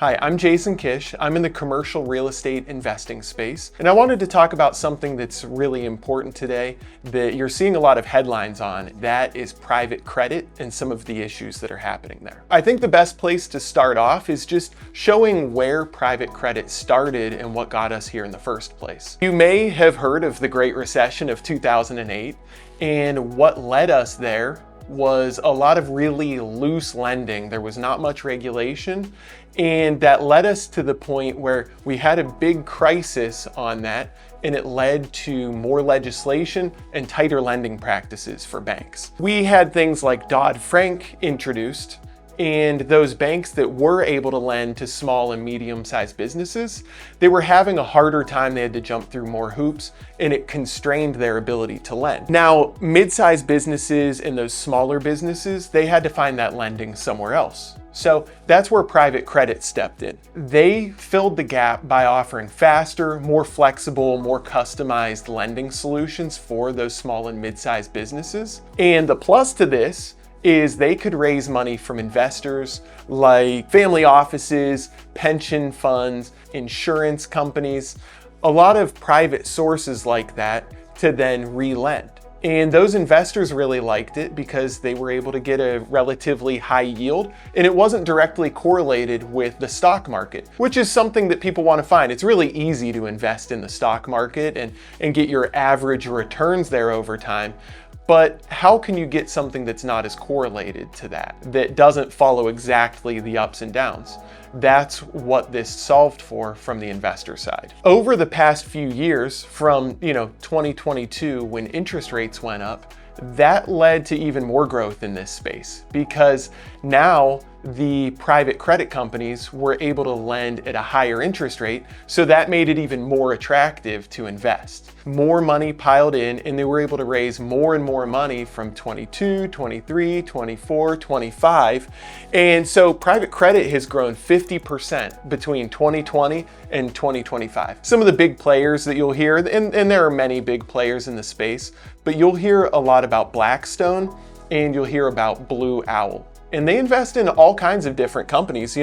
Hi, I'm Jason Kish. I'm in the commercial real estate investing space, and I wanted to talk about something that's really important today that you're seeing a lot of headlines on. That is private credit and some of the issues that are happening there. I think the best place to start off is just showing where private credit started and what got us here in the first place. You may have heard of the Great Recession of 2008, and what led us there was a lot of really loose lending. There was not much regulation, and that led us to the point where we had a big crisis on that, and it led to more legislation and tighter lending practices for banks. We had things like Dodd-Frank introduced, and those banks that were able to lend to small and medium-sized businesses, they were having a harder time. They had to jump through more hoops, and it constrained their ability to lend. Now, mid-sized businesses and those smaller businesses, they had to find that lending somewhere else. So that's where private credit stepped in. They filled the gap by offering faster, more flexible, more customized lending solutions for those small and mid-sized businesses. And the plus to this is they could raise money from investors like family offices, pension funds, insurance companies, a lot of private sources like that to then re-lend. And those investors really liked it because they were able to get a relatively high yield, and it wasn't directly correlated with the stock market, which is something that people want to find. It's really easy to invest in the stock market and get your average returns there over time. But how can you get something that's not as correlated to that doesn't follow exactly the ups and downs? That's what this solved for from the investor side. Over the past few years, from 2022 when interest rates went up, that led to even more growth in this space because now the private credit companies were able to lend at a higher interest rate, so that made it even more attractive to invest. More money piled in, and they were able to raise more and more money from 22, 23, 24, 25. And so private credit has grown 50% between 2020 and 2025. Some of the big players that you'll hear, and there are many big players in the space, but you'll hear a lot about Blackstone and you'll hear about Blue Owl. And they invest in all kinds of different companies,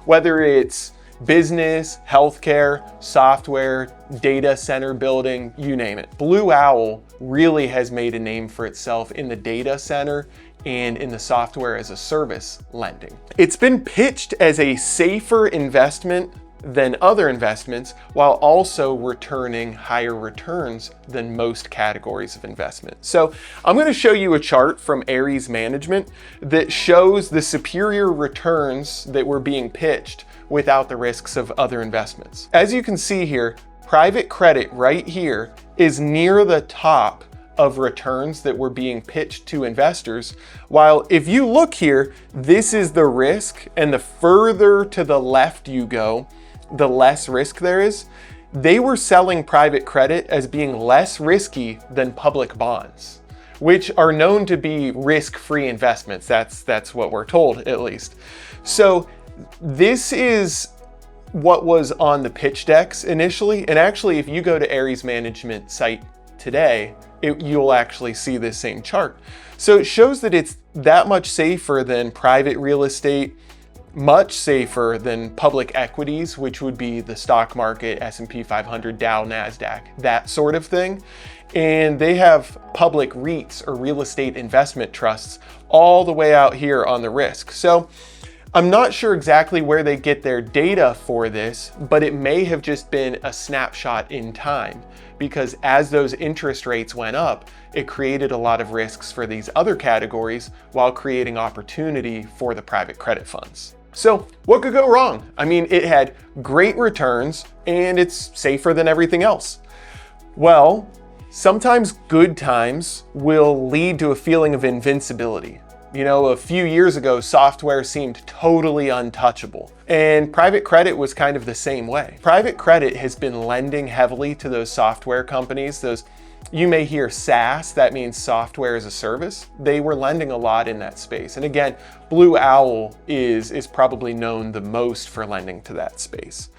whether it's business, healthcare, software, data center building, you name it. Blue Owl really has made a name for itself in the data center and in the software as a service lending. It's been pitched as a safer investment than other investments while also returning higher returns than most categories of investment. So I'm going to show you a chart from Ares Management that shows the superior returns that were being pitched without the risks of other investments. As you can see here, private credit right here is near the top of returns that were being pitched to investors, while if you look here, this is the risk, and the further to the left you go, the less risk there is. They were selling private credit as being less risky than public bonds, which are known to be risk-free investments. That's what we're told, at least. So this is what was on the pitch decks initially. And actually, if you go to Ares Management site today, you'll actually see this same chart. So it shows that it's that much safer than private real estate, much safer than public equities, which would be the stock market, S&P 500, Dow, NASDAQ, that sort of thing. And they have public REITs or real estate investment trusts all the way out here on the risk. So I'm not sure exactly where they get their data for this, but it may have just been a snapshot in time, because as those interest rates went up, it created a lot of risks for these other categories while creating opportunity for the private credit funds. So what could go wrong? I mean, it had great returns and it's safer than everything else. Well, sometimes good times will lead to a feeling of invincibility. A few years ago, software seemed totally untouchable, and private credit was kind of the same way. Private credit has been lending heavily to those software companies, you may hear SaaS, that means software as a service. They were lending a lot in that space. And again, Blue Owl is probably known the most for lending to that space.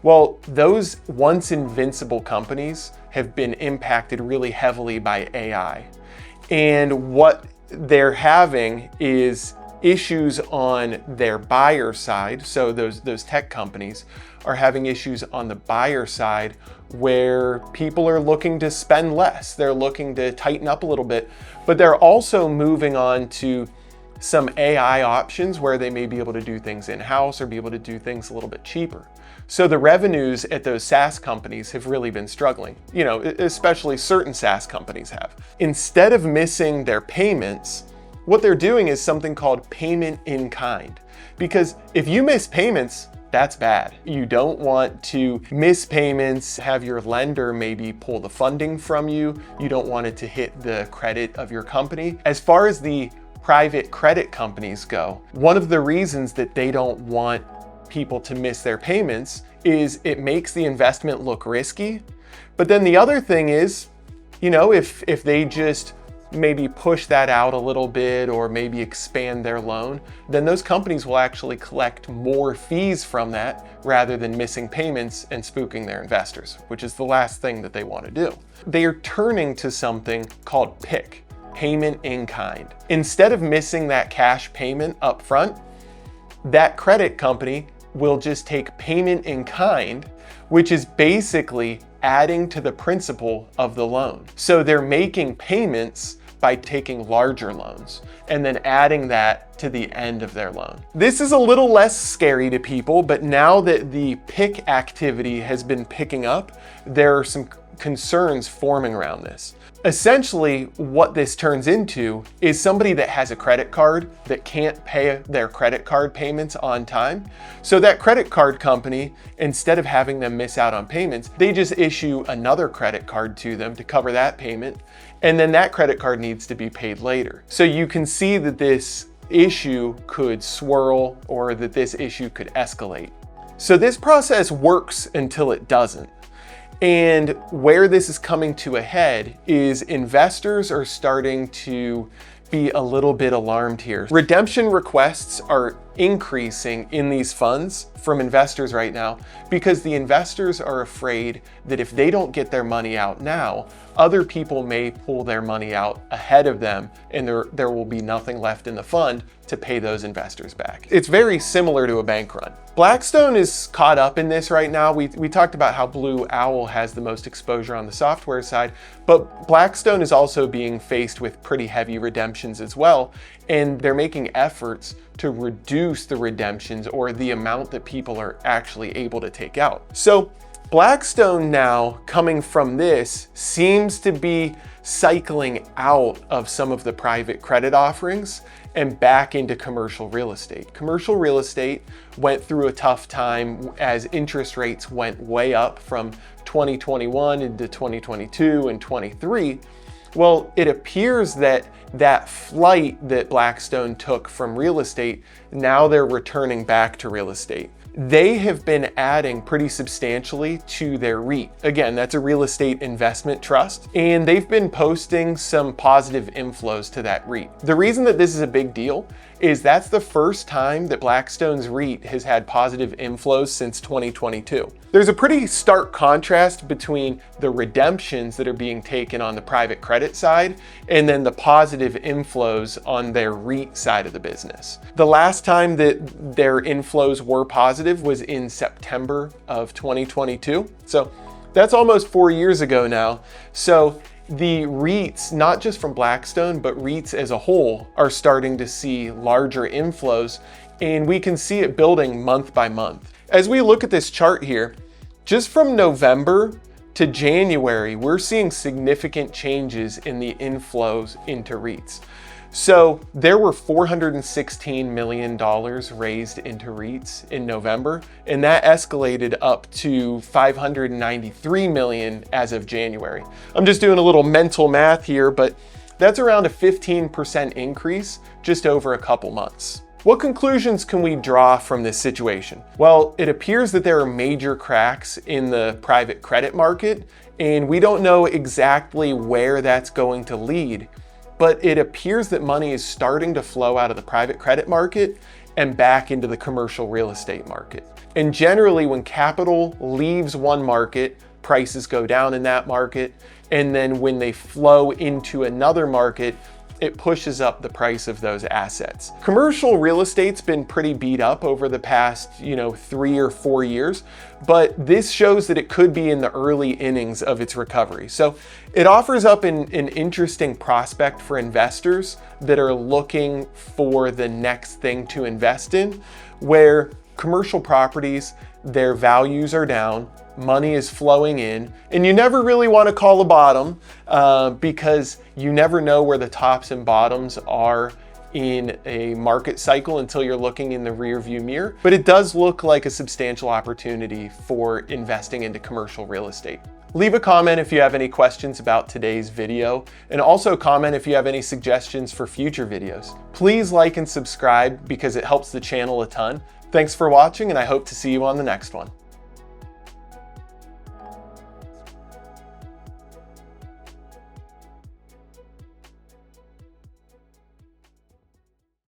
Well, those once invincible companies have been impacted really heavily by AI. And what they're having is issues on their buyer side. So those tech companies are having issues on the buyer side where people are looking to spend less. They're looking to tighten up a little bit, but they're also moving on to some AI options where they may be able to do things in-house or be able to do things a little bit cheaper. So the revenues at those SaaS companies have really been struggling, especially certain SaaS companies have. Instead of missing their payments, what they're doing is something called payment in kind. Because if you miss payments, that's bad. You don't want to miss payments, have your lender maybe pull the funding from you. You don't want it to hit the credit of your company. As far as the private credit companies go, one of the reasons that they don't want people to miss their payments is it makes the investment look risky. But then the other thing is, if they just maybe push that out a little bit or maybe expand their loan, then those companies will actually collect more fees from that rather than missing payments and spooking their investors, which is the last thing that they want to do. They are turning to something called PIK, payment in kind. Instead of missing that cash payment up front, that credit company will just take payment in kind, which is basically adding to the principal of the loan. So they're making payments by taking larger loans and then adding that to the end of their loan. This is a little less scary to people, but now that the PIK activity has been picking up, there are some concerns forming around this. Essentially, what this turns into is somebody that has a credit card that can't pay their credit card payments on time. So that credit card company, instead of having them miss out on payments, they just issue another credit card to them to cover that payment. And then that credit card needs to be paid later. So you can see that this issue could swirl or that this issue could escalate. So this process works until it doesn't. And where this is coming to a head is investors are starting to be a little bit alarmed here. Redemption requests are increasing in these funds from investors right now because the investors are afraid that if they don't get their money out now, other people may pull their money out ahead of them and there will be nothing left in the fund to pay those investors back. It's very similar to a bank run. Blackstone is caught up in this right now. We talked about how Blue Owl has the most exposure on the software side, but Blackstone is also being faced with pretty heavy redemptions as well, and they're making efforts to reduce the redemptions or the amount that people are actually able to take out. So Blackstone now, coming from this, seems to be cycling out of some of the private credit offerings and back into commercial real estate. Commercial real estate went through a tough time as interest rates went way up from 2021 into 2022 and 23. Well, it appears that that flight that Blackstone took from real estate, now they're returning back to real estate. They have been adding pretty substantially to their REIT. Again, that's a real estate investment trust, and they've been posting some positive inflows to that REIT. The reason that this is a big deal is that's the first time that Blackstone's REIT has had positive inflows since 2022. There's a pretty stark contrast between the redemptions that are being taken on the private credit side and then the positive inflows on their REIT side of the business. The last time that their inflows were positive was in September of 2022. So that's almost 4 years ago now. So the REITs, not just from Blackstone, but REITs as a whole, are starting to see larger inflows, and we can see it building month by month. As we look at this chart here, just from November to January, we're seeing significant changes in the inflows into REITs. So there were $416 million raised into REITs in November, and that escalated up to $593 million as of January. I'm just doing a little mental math here, but that's around a 15% increase just over a couple months. What conclusions can we draw from this situation? Well, it appears that there are major cracks in the private credit market, and we don't know exactly where that's going to lead. But it appears that money is starting to flow out of the private credit market and back into the commercial real estate market. And generally, when capital leaves one market, prices go down in that market. And then when they flow into another market, it pushes up the price of those assets. Commercial real estate's been pretty beat up over the past, 3 or 4 years, but this shows that it could be in the early innings of its recovery. So it offers up an interesting prospect for investors that are looking for the next thing to invest in, where commercial properties, their values are down, money is flowing in, and you never really want to call a bottom because you never know where the tops and bottoms are in a market cycle until you're looking in the rear view mirror. But it does look like a substantial opportunity for investing into commercial real estate. Leave a comment if you have any questions about today's video, and also comment if you have any suggestions for future videos. Please like and subscribe because it helps the channel a ton. Thanks for watching, and I hope to see you on the next one.